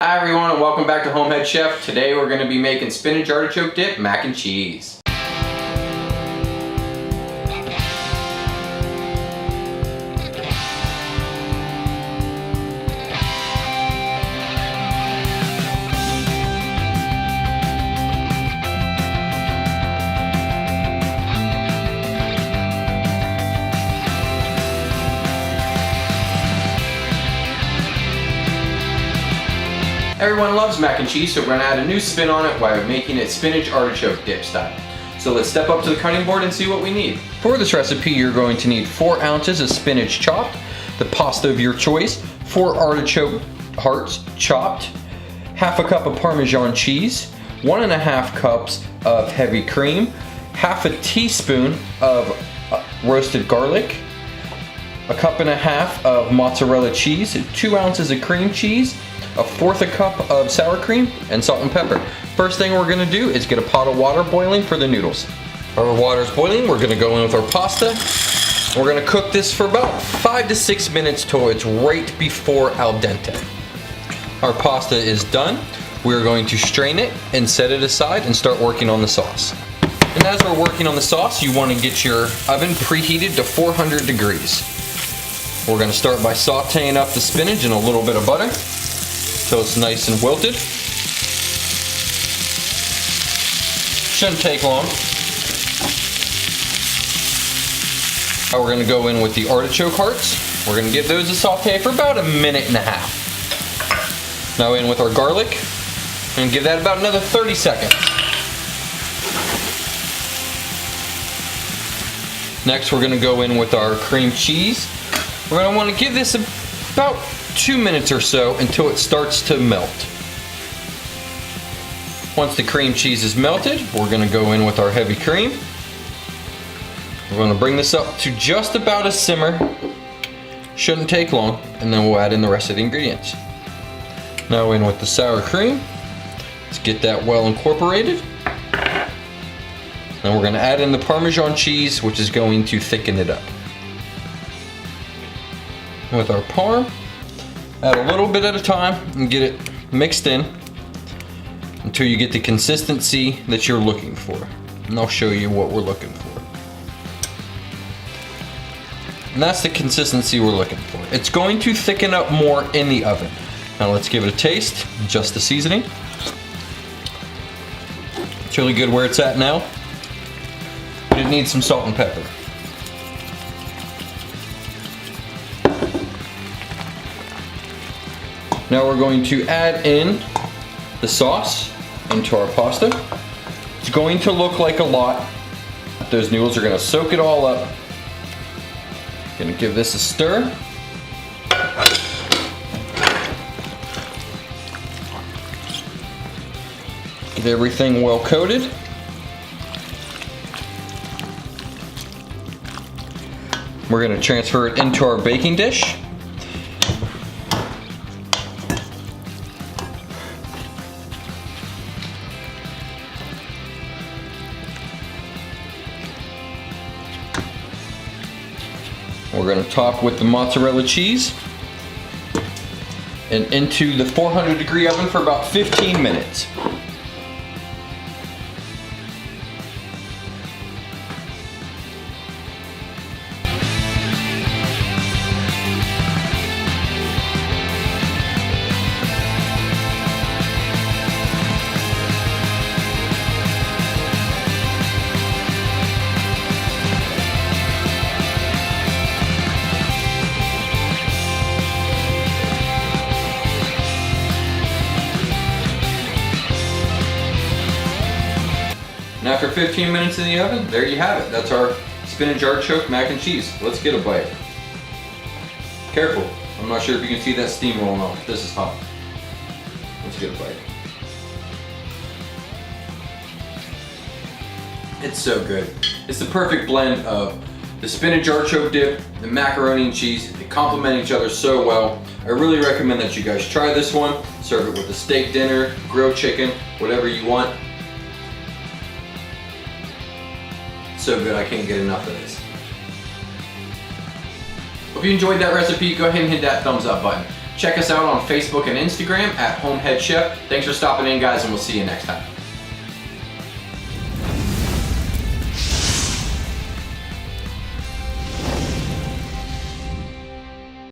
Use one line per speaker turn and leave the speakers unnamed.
Hi everyone and welcome back to HomeHeadChef. Today we're going to be making spinach artichoke dip mac and cheese. Everyone loves mac and cheese, so we're going to add a new spin on it while making it spinach artichoke dip style. So let's step up to the cutting board and see what we need. For this recipe, you're going to need 4 ounces of spinach chopped, the pasta of your choice, 4 artichoke hearts chopped, half a cup of Parmesan cheese, 1.5 cups of heavy cream, half a teaspoon of roasted garlic, a cup and a half of mozzarella cheese, 2 ounces of cream cheese, 1/4 cup of sour cream, and salt and pepper. First thing we're gonna do is get a pot of water boiling for the noodles. Our water's boiling, we're gonna go in with our pasta. We're gonna cook this for about 5 to 6 minutes till it's right before al dente. Our pasta is done. We're going to strain it and set it aside and start working on the sauce. And as we're working on the sauce, you wanna get your oven preheated to 400 degrees. We're gonna start by sauteing up the spinach in a little bit of butter so it's nice and wilted. Shouldn't take long. Now we're gonna go in with the artichoke hearts. We're gonna give those a saute for about 1.5 minutes. Now in with our garlic and give that about another 30 seconds. Next we're gonna go in with our cream cheese. We're gonna wanna give this about 2 minutes or so until it starts to melt. Once the cream cheese is melted, we're gonna go in with our heavy cream. We're gonna bring this up to just about a simmer. Shouldn't take long, and then we'll add in the rest of the ingredients. Now in with the sour cream. Let's get that well incorporated. Then we're gonna add in the Parmesan cheese, which is going to thicken it up. With our parm, add a little bit at a time and get it mixed in until you get the consistency that you're looking for. And I'll show you what we're looking for. And that's the consistency we're looking for. It's going to thicken up more in the oven. Now let's give it a taste, just the seasoning. It's really good where it's at now, but it needs some salt and pepper. Now we're going to add in the sauce into our pasta. It's going to look like a lot. Those noodles are going to soak it all up. Going to give this a stir. Get everything well coated. We're going to transfer it into our baking dish. We're going to top with the mozzarella cheese and into the 400 degree oven for about 15 minutes. And after 15 minutes in the oven, there you have it. That's our spinach artichoke mac and cheese. Let's get a bite. Careful, I'm not sure if you can see that steam rolling off. This is hot. Let's get a bite. It's so good. It's the perfect blend of the spinach artichoke dip, the macaroni and cheese. They complement each other so well. I really recommend that you guys try this one. Serve it with a steak dinner, grilled chicken, whatever you want. So good, I can't get enough of this. Hope you enjoyed that recipe. Go ahead and hit that thumbs up button. Check us out on Facebook and Instagram at HomeHeadChef. Thanks for stopping in, guys, and we'll see you next time.